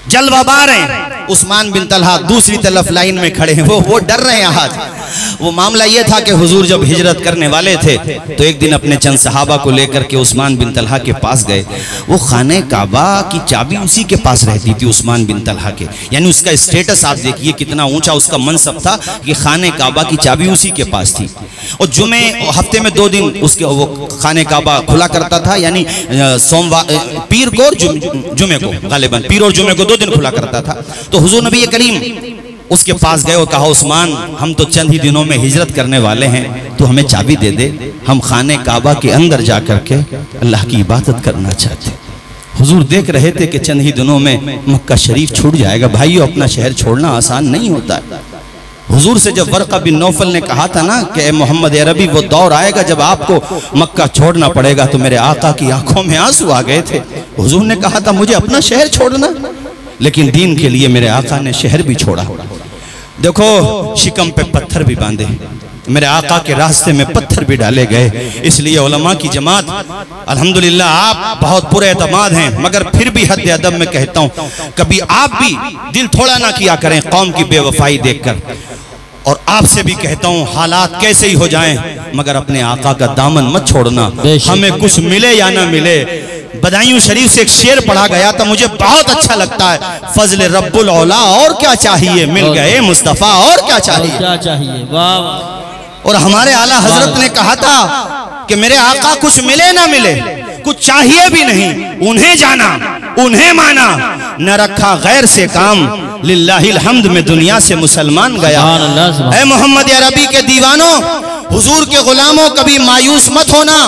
जलवा बार हैं। उस्मान बिन तलहा दूसरी तरफ लाइन में खड़े हैं, वो डर रहे हैं। आज वो मामला ये था कि हुजूर जब हिजरत करने वाले थे तो एक दिन अपने चंद सहाबा को लेकर के उस्मान बिन तलहा के पास गए। वो खाने काबा की चाबी उसी के पास रहती थी, उस्मान बिन तलहा के, यानी उसका स्टेटस आप देखिए कितना ऊंचा उसका मनसब था कि खाने काबा की चाबी उसी के पास थी। और जुमे हफ्ते में 2 दिन उसके वो खाने काबा खुला करता था, यानी सोमवार, पीर को और जुमे को, गालिबन पीर और जुमे को 2 दिन खुला करता था। तो हुजूर नबी करीम उसके पास गए और कहा, उस्मान हम तो चंद ही दिनों में हिजरत करने वाले हैं, तो हमें चाबी दे दे, हम खाने काबा के अंदर जा करके अल्लाह की इबादत करना चाहते। हुजूर देख रहे थे कि चंद ही दिनों में मक्का शरीफ छूट जाएगा। भाइयों, अपना शहर छोड़ना आसान नहीं होता है। हुजूर से जब वर्क़ा बिन नौफल ने कहा था ना कि मोहम्मद अरबी वो दौर आएगा जब आपको मक्का छोड़ना पड़ेगा, तो मेरे आका की आंखों में आंसू आ गए थे। हुजूर ने कहा था मुझे अपना शहर छोड़ना, लेकिन दीन के लिए मेरे आका ने शहर भी छोड़ा। देखो, शिकम पे पत्थर भी बांधे, मेरे आका के रास्ते में पत्थर भी डाले गए। इसलिए उलमा की जमात अल्हम्दुलिल्लाह आप बहुत पूरे एतमाद हैं, मगर फिर भी हद अदब में कहता हूँ, कभी आप भी दिल थोड़ा ना किया करें कौम की बेवफाई देखकर। और आपसे भी कहता हूँ, हालात कैसे ही हो जाएं, मगर अपने आका का दामन मत छोड़ना। हमें कुछ मिले या ना मिले, बदायूं शरीफ से एक शेर पढ़ा गया था, मुझे बहुत अच्छा लगता है, फजल रब्बुल औला और क्या चाहिए, मिल गए मुस्तफा और क्या चाहिए। वाह। और हमारे आला हजरत ने कहा था कि मेरे आका कुछ मिले ना मिले, कुछ चाहिए भी नहीं, उन्हें जाना, उन्हें माना, न रखा गैर से काम, लिल्लाहिल हम्द में दुनिया से मुसलमान गया। ऐ मोहम्मद अरबी के दीवानों, हुजूर के गुलामों, कभी मायूस मत होना।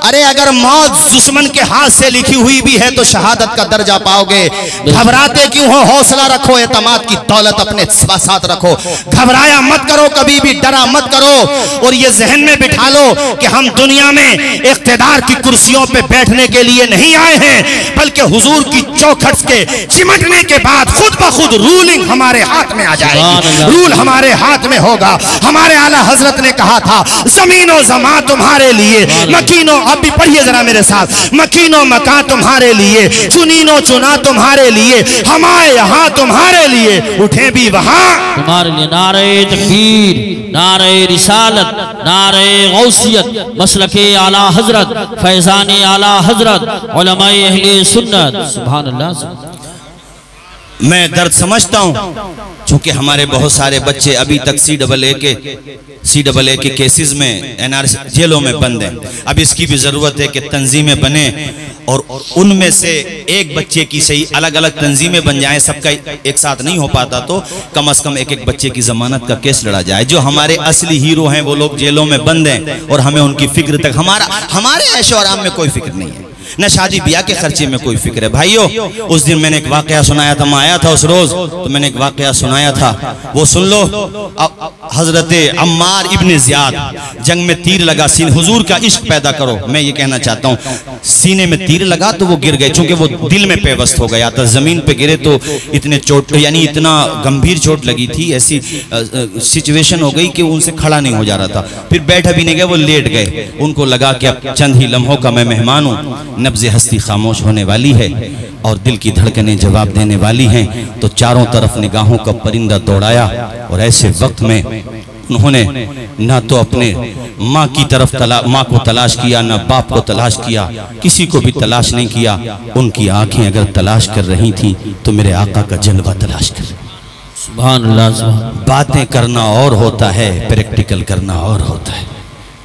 अरे अगर मौत दुश्मन के हाथ से लिखी हुई भी है तो शहादत का दर्जा पाओगे। घबराते क्यों हो, हौसला रखो, एतमाद की दौलत अपने साथ रखो, घबराया मत करो, कभी भी डरा मत करो। और ये जहन में बिठा लो कि हम दुनिया में इख्तिदार की कुर्सियों पे बैठने के लिए नहीं आए हैं, बल्कि हुजूर की चौखट के चिमटने के बाद खुद ब खुद रूलिंग हमारे हाथ में आ जाएगी, रूल हमारे हाथ में होगा। हमारे आला हजरत ने कहा था, जमीनो जमा तुम्हारे लिए, मकीनो, अब भी पढ़िए जरा मेरे साथ, मकीनो मका तुम्हारे लिए, चुनीनो चुना तुम्हारे लिए, हमारे यहाँ तुम्हारे लिए, उठे भी वहाँ तुम्हारे लिए। नारे तकबीर, नारे रिसालत, नारे गौसियत, मसलके आला हजरत, फैजाने आला हजरत, उलमाए अहले सुन्नत। सुभान अल्लाह। मैं दर्द समझता हूँ, चूंकि हमारे बहुत सारे बच्चे अभी तक CAA के केसेस में NRC जेलों में बंद हैं। अब इसकी भी ज़रूरत है कि तंजीमें बने और उनमें से एक बच्चे की सही अलग अलग तंजीमें बन जाएं, सबका एक साथ नहीं हो पाता तो कम से कम एक एक बच्चे की ज़मानत का केस लड़ा जाए। जो हमारे असली हीरो हैं वो लोग जेलों में बंद हैं और हमें उनकी फिक्र तक, हमारे ऐशो आराम में कोई फिक्र नहीं है, न शादी ब्याह के खर्चे में कोई फिक्र है। भाइयों, उस दिन मैंने एक वाकया सुनाया था, मैं आया था उस रोज तो मैंने एक वाकया सुनाया था, वो सुन लो। हजरत अम्मार इब्ने ज़ियाद, जंग में तीर लगा, हुजूर का इश्क पैदा करो। मैं ये कहना चाहता हूँ, सीने में तीर लगा तो वो गिर गए, चूंकि वो दिल में पेवस्त हो गया था। जमीन पे गिरे तो इतने चोट, यानी इतना गंभीर चोट लगी थी, ऐसी सिचुएशन हो गई कि उनसे खड़ा नहीं हो जा रहा था। फिर बैठा भी नहीं गए, वो लेट गए। उनको लगा कि अब चंद ही लम्हों का मैं मेहमान हूँ, नब्ज़े हस्ती खामोश होने वाली है और दिल की धड़कनें जवाब देने वाली हैं। तो चारों तरफ निगाहों का परिंदा दौड़ाया और ऐसे वक्त में उन्होंने ना तो अपने माँ की तरफ माँ को तलाश किया, ना बाप को तलाश किया, किसी को भी तलाश नहीं किया। उनकी आंखें अगर तलाश कर रही थी तो मेरे आका का जलवा तलाश कर रही। सुभान अल्लाह। बातें करना और होता है, प्रैक्टिकल करना और होता है।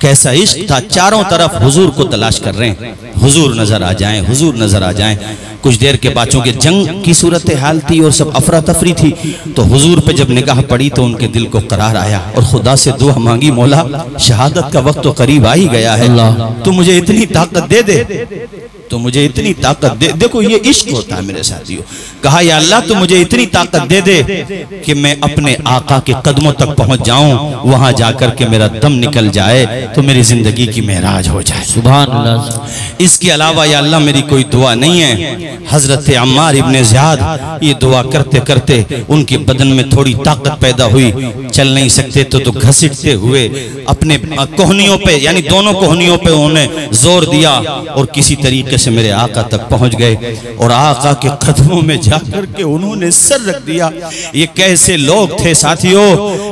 कैसा इश्क था, चारों तरफ हुजूर को तलाश कर रहे हैं, हुजूर नजर आ जाएं, हुजूर नजर आ जाएं। कुछ देर के बाद चूंकि जंग की सूरत हाल थी और सब अफरा तफरी थी, तो हुजूर पे जब निगाह पड़ी तो उनके दिल को करार आया और खुदा से दुआ मांगी, मौला शहादत का वक्त तो करीब आ ही गया है, तो मुझे इतनी ताकत दे दे, तो मुझे इतनी ताकत दे। देखो ये इश्क होता है मेरे साथियों। कहा या अल्लाह तो मुझे इतनी ताकत दे दे कि मैं अपने आका के कदमों तक पहुंच जाऊं, वहां जाकर के मेरा दम निकल जाए तो मेरी जिंदगी की मेराज हो जाए। सुभान अल्लाह। इसके अलावा या अल्लाह मेरी कोई दुआ नहीं है। हजरत अम्मार इब्ने ज़ियाद ये दुआ करते करते उनके बदन में थोड़ी ताकत पैदा हुई, चल नहीं सकते तो घसीटते हुए अपने कोहनियों पे, यानी दोनों कोहनियों पे उन्होंने जोर दिया और किसी तरीके से मेरे आका तक पहुंच गए और आका के कदमों में जाकर के उन्होंने सर रख दिया। ये कैसे लोग थे साथियों,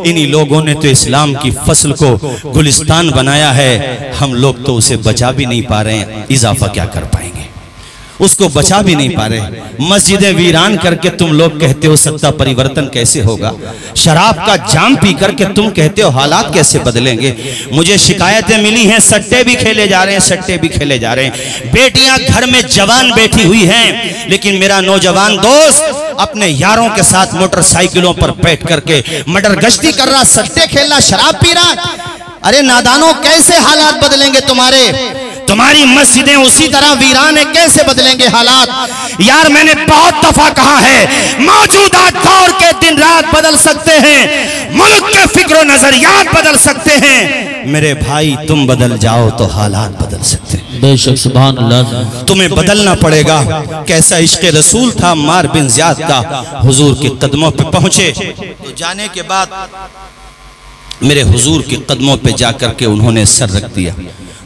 इन्हीं लोगों ने तो इस्लाम की फसल को गुलिस्तान बनाया है। हम लोग तो उसे बचा भी नहीं पा रहे हैं, इजाफा क्या कर पाएंगे, उसको बचा भी नहीं पा रहे। मस्जिदें वीरान करके तुम लोग कहते हो सत्ता परिवर्तन कैसे होगा, शराब का जाम पी करके तुम कहते हो हालात कैसे बदलेंगे। मुझे शिकायतें मिली हैं, सट्टे भी खेले जा रहे हैं, सट्टे भी खेले जा रहे हैं। बेटियां घर में जवान बैठी हुई हैं, लेकिन मेरा नौजवान दोस्त अपने यारों के साथ मोटरसाइकिलों पर बैठ करके मर्डर गश्ती कर रहा, सट्टे खेल रहा, शराब पी रहा। अरे नादानों, कैसे हालात बदलेंगे तुम्हारे? तुम्हारी मस्जिदें उसी तरह वीरान है, कैसे बदलेंगे हालात? यार मैंने बहुत दफा कहा है, मौजूदा दौर के दिन रात बदल सकते हैं, मुल्क के फिक्र नजरियात बदल सकते हैं। मेरे भाई तुम बदल जाओ तो हालात बदल सकते हैं। बेशक सुभान अल्लाह। तुम्हें बदलना पड़ेगा। कैसा इश्क रसूल था अम्मार बिन ज़ियाद का, हुजूर के कदमों पे पहुंचे तो जाने के बाद मेरे हुजूर के कदमों पे जाकर के उन्होंने सर रख दिया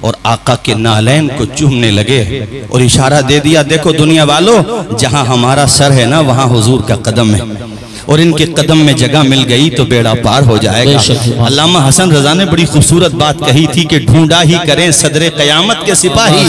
और आका के नालैन को चूमने लगे और इशारा दे दिया, देखो दुनिया वालों, जहां हमारा सर है ना वहां हुजूर का कदम है और इनके कदम में जगह मिल गई तो बेड़ा पार हो जाएगा। अल्लामा हसन रजा ने बड़ी खूबसूरत बात कही थी कि ढूंढा ही करें सदरे कयामत के सिपाही,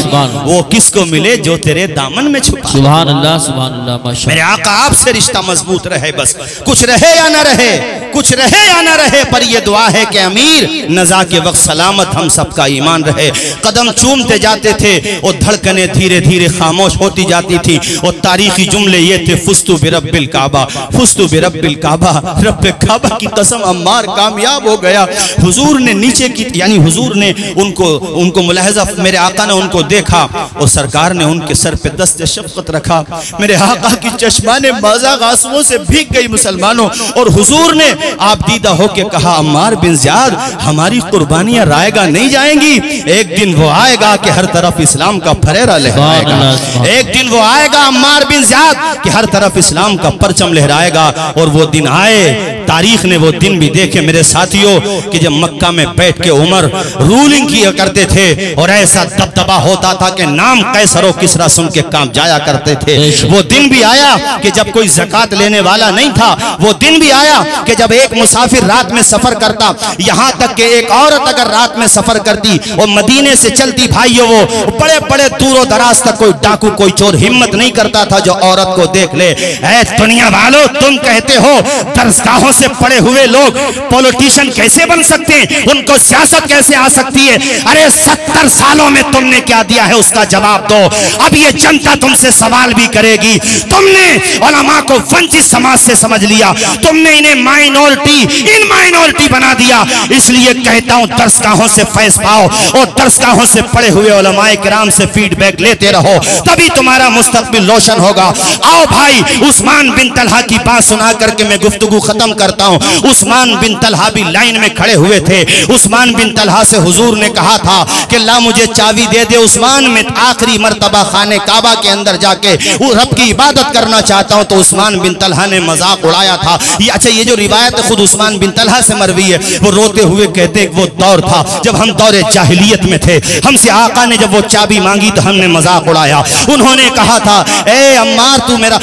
वो किसको मिले जो तेरे दामन में छुपा। सुभान अल्लाह, सुभान अल्लाह, माशाअल्लाह। मेरे आका आपसे रिश्ता मजबूत रहे, बस कुछ रहे या ना रहे, कुछ रहे या ना रहे, पर ये दुआ है कि अमीर नजा के वक्त सलामत हम सबका ईमान रहे। कदम चूमते जाते थे और धड़कने धीरे धीरे खामोश होती जाती थी और तारीखी जुमले ये थे, फुस्तु बिरब्बिल काबा, फुस्तु बिरब्बिल काबा, रब्बे काबा की कसम अम्मार कामयाब हो गया। हुजूर ने नीचे की, यानी हुजूर ने उनको मुलाहजा, मेरे आका ने उनको देखा और सरकार ने उनके सर पे दस्ते शफकत रखा। मेरे आका की चश्माने बाज़ाग आंसुओं से भीग गई मुसलमानों, और हुजूर ने आप दीदा होके कहा, अम्मार बिन ज़ियाद हमारी कुर्बानियां रायगा नहीं जाएंगी, एक दिन वो आएगा कि हर तरफ इस्लाम का फरेरा लहराएगा। एक दिन वो आएगा अम्मार बिन ज़ियाद कि हर तरफ इस्लाम का परचम लहराएगा और वो दिन आए, तारीख ने वो दिन भी देखे मेरे साथियों कि जब मक्का में बैठ के उमर रूलिंग किया करते थे और ऐसा दबदबा होता था कि नाम कैसर और किसरा सुन के काम जाया करते थे। वो दिन भी आया कि जब कोई ज़कात लेने वाला नहीं था। वो दिन भी आया कि जब एक मुसाफिर रात में सफर करता, यहाँ तक कि एक औरत अगर रात में सफर करती और मदीने से चलती भाइयों, वो बड़े बड़े दूरों दराज तक कोई डाकू कोई चोर हिम्मत नहीं करता था जो औरत को देख ले। ऐ दुनिया वालों, तुम कहते हो दरसगाहों से पढ़े हुए लोग पॉलिटिशियन कैसे बन सकते हैं, उनको सियासत कैसे आ सकती है? अरे 70 सालों में तुमने क्या दिया है उसका जवाब दो। अब ये जनता तुमसे सवाल भी करेगी। तुमने उलमा को वंचित समाज से समझ लिया, तुमने इन्हें माइनॉरिटी बना दिया। इसलिए कहता हूं दरसगाहों से फैज पाओ और दरसगाहों से पढ़े हुए उलमाए किराम से फीडबैक लेते रहो, तभी तुम्हारा मुस्तकबिल रोशन होगा। आओ भाई, उस्मान बिन तलहा की बात सुना करके मैं गुफ्तगू खत्म करता हूं। उस्मान बिन तलहा भी लाइन में खड़े हुए थे। उस्मान बिन तलहा से हुजूर ने कहा था कि अल्लाह मुझे चाबी दे दे, उस्मान में आखिरी मर्तबा खाने काबा के अंदर जाके वो रब की इबादत करना चाहता हूं। तो उस्मान बिन तलहा ने मजाक उड़ाया था। अच्छा, ये जो रिवायत खुद उस्मान बिन तलहा से मरवी है, वो रोते हुए कहते वो दौर था जब हम दौरे जाहिलियत में थे, हमसे आका ने जब वो चाबी मांगी तो हमने मजाक उड़ाया। उन्होंने कहा था ए अम्मार तू मेरा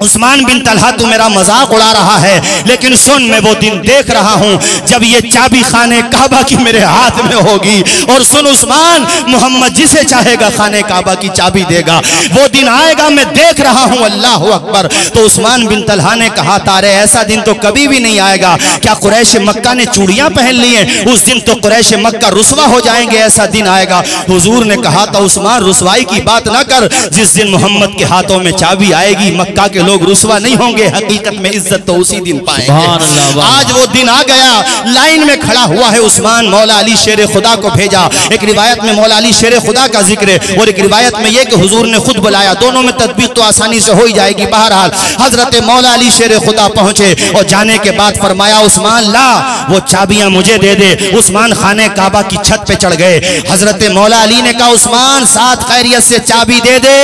उस्मान बिन तलहा तू मेरा मजाक उड़ा रहा है, लेकिन सुन मैं वो दिन देख रहा हूं जब ये चाबी खाने काबा की मेरे हाथ में होगी। और सुन उस्मान, मोहम्मद जिसे चाहेगा खाने काबा की चाबी देगा। वो दिन आएगा, मैं देख रहा हूं। अल्लाह अकबर। तो उस्मान बिन तलहा ने कहा था अरे ऐसा दिन तो कभी भी नहीं आएगा। क्या कुरैश मक्का ने चूड़ियां पहन ली हैं? उस दिन तो कुरैश मक्का रुसवा हो जाएंगे, ऐसा दिन आएगा। हुजूर ने कहा था उस्मान रुसवाई की बात ना कर, जिस दिन मोहम्मद के हाथों में चाबी आएगी मक्का के लोग रुसवा नहीं होंगे, हकीकत में इज्जत तो उसी दिन पाएंगे। आज वो दिन आ गया। लाइन में खड़ा हुआ है उस्मान, मौला अली शेर खुदा को भेजा। एक रिवायत में मौला अली शेर खुदा का जिक्र है और एक रिवायत में ये कि हुजूर ने खुद बुलाया। दोनों में तदबीर तो आसानी से हो ही जाएगी। बहरहाल हजरत मौला अली शेर खुदा पहुंचे और जाने के बाद फरमाया उस्मान ला वो चाबियां मुझे दे दे। उस्मान खाने काबा की छत पे चढ़ गए। हजरत मौला अली ने कहा उस्मान साथ खैरियत से चाबी दे दे,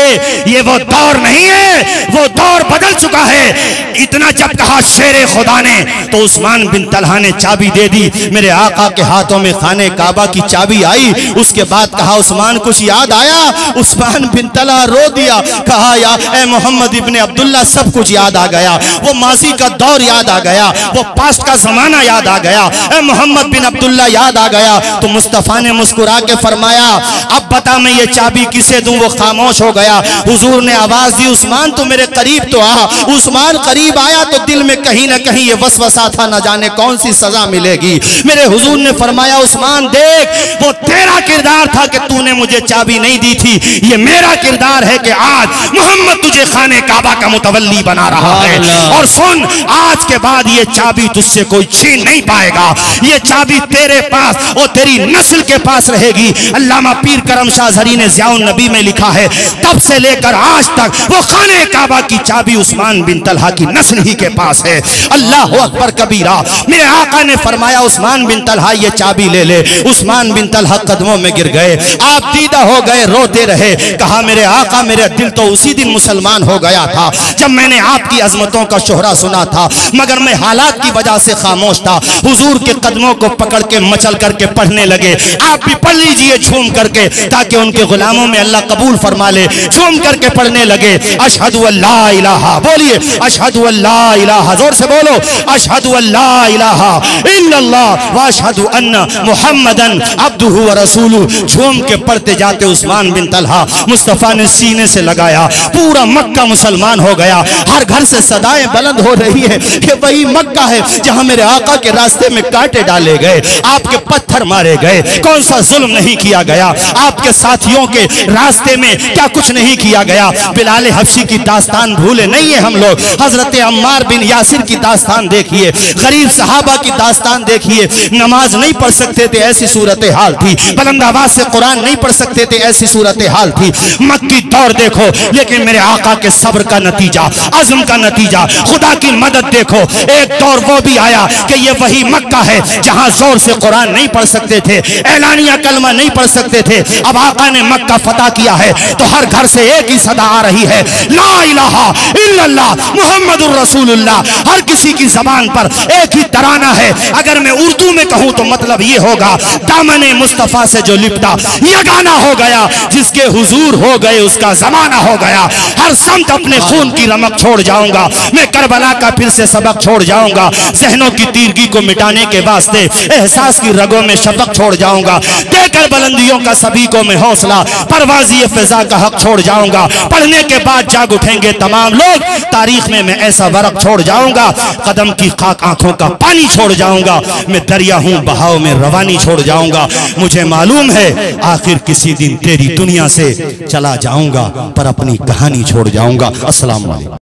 ये वो दौर नहीं है, वो दौर बदल चुका है। इतना जब कहा शेर खुदा ने तो उस्मान बिन तलहा ने चाबी दे दी। मेरे आका के हाथों में खाने काबा की चाबी आई। उसके बाद कहा उस्मान कुछ याद आया? उस्मान बिन तलहा रो दिया, कहा या ए मोहम्मद इब्ने अब्दुल्ला सब कुछ याद आ गया। वो माजी का दौर याद आ गया, वो पास्ट का जमाना याद आ गया। ए मोहम्मद बिन अब्दुल्ला याद आ गया। तो मुस्तफा ने मुस्कुरा के फरमाया अब बता मैं ये चाबी किसे दूं? वो खामोश हो गया। हुजूर ने आवाज दी उस्मान तू मेरे करीब तो आ। उस्मान करीब आया तो दिल में कहीं ना कहीं ये वसवसा था, न जाने कौन सी सजा मिलेगी। मेरे हुजूर ने फरमाया उस्मान देख वो तेरा किरदार था कि तूने मुझे चाबी नहीं दी थी, ये मेरा किरदार है कि आज मोहम्मद तुझे खाने काबा का मुतवल्ली बना रहा है। और सुन आज के बाद ये चाबी तुझसे कोई छीन नहीं पाएगा। ये चाबी तेरे पास और तेरी नस्ल के पास रहेगी। अल्लामा पीर करम शाह ज़हरी ने ज़ियाउन नबी में लिखा है तब से लेकर आज तक वो खाने काबा की चाबी उस्मान बिन तलहा की नस्ल ही के पास है। अल्लाह अकबर कबीरा। मेरे आका ने फरमाया उस्मान बिन तलहा ये चाबी ले ले। उस्मान बिन तलहा कदमों में गिर गए, आप दीदा हो गए, रोते रहे। कहा मेरे आका मेरा दिल तो उसी दिन मुसलमान हो गया था जब मैंने आपकी अजमतों का शोहरा सुना था, मगर मैं हालात की वजह से खामोश था। हुजूर के कदमों को पकड़ के मचल करके पढ़ने लगे। आप भी पढ़ लीजिए झूम करके ताकि उनके गुलामों में अल्लाह कबूल फरमा ले। झूम करके पढ़ने लगे अशहदु अल्ला इलाहा, बोलिए अशहदु अल्ला इलाहा, जोर से बोलो अशहदु अल्ला इलाहा इल्लल्लाह व अशहदु अन्ना मुहम्मदन अब्दुहु व रसूलुहु। झूम के पढ़ते जाते उस्मान बिन तलहा मुस्तफा ने सीने से लगाया, पूरा मक्का मुसलमान हो गया। हर घर से सदाएं बुलंद हो रही है कि वही मक्का है जहां मेरे आका के रास्ते में कांटे डाले गए, आपके पत्थर मारे गए, कौन सा जुल्म नहीं किया गया, आपके साथियों के रास्ते में क्या कुछ नहीं किया गया। बिलाल हबशी की दास्तान भूले नहीं है हम लोग। हजरत अम्मार बिन यासिर की दास्तान देखिए, गरीब सहाबा की दास्तान देखिए। नमाज नहीं पढ़ सकते थे ऐसी सूरत हाल थी, बुलंद आवाज से कुरान नहीं पढ़ सकते थे ऐसी सूरत हाल थी। मक्की दौर देखो, लेकिन मेरे आका के सब्र का नतीजा, अज़्म का नतीजा, खुदा की मदद देखो। एक दौर वो भी आया कि ये वही मक्का है जहां जोर से कुरान नहीं पढ़ सकते थे, ऐलानिया कलमा नहीं पढ़ सकते थे। अब आका ने मक्का फतह किया है तो हर घर से एक ही सदा आ रही है, ला इलाहा इल्लल्लाह मुहम्मदुर रसूलुल्लाह। हर किसी की जबान पर एक ही तराना है। अगर मैं उर्दू में कहूं तो मतलब ये होगा, दामने मुस्तफा से जो लिपटा यगाना हो गया, जिसके हुजूर हो गए उसका जमाना हो गया। हर समत अपने खून की रमक छोड़ जाऊंगा, मैं करबला का फिर से सबक छोड़ जाऊंगा। जहनों की तीरगी को मिटाने के वास्ते एहसास की रगों में शफक छोड़ जाऊंगा। देकर बुलंदियों का सभी को मैं हौसला, परवाज़ी फिजा का हक छोड़ जाऊंगा। पढ़ने के बाद जाग उठेंगे तमाम लोग, तारीख में मैं ऐसा वरक छोड़ जाऊंगा। कदम की खाक आंखों का पानी छोड़ जाऊंगा। मैं दरिया हूं, बहाव में रवानी छोड़ जाऊंगा। मुझे मालूम है आखिर किसी दिन तेरी दुनिया से चला जाऊंगा, पर अपनी कहानी छोड़ जाऊंगा। अस्सलाम वालेकुम।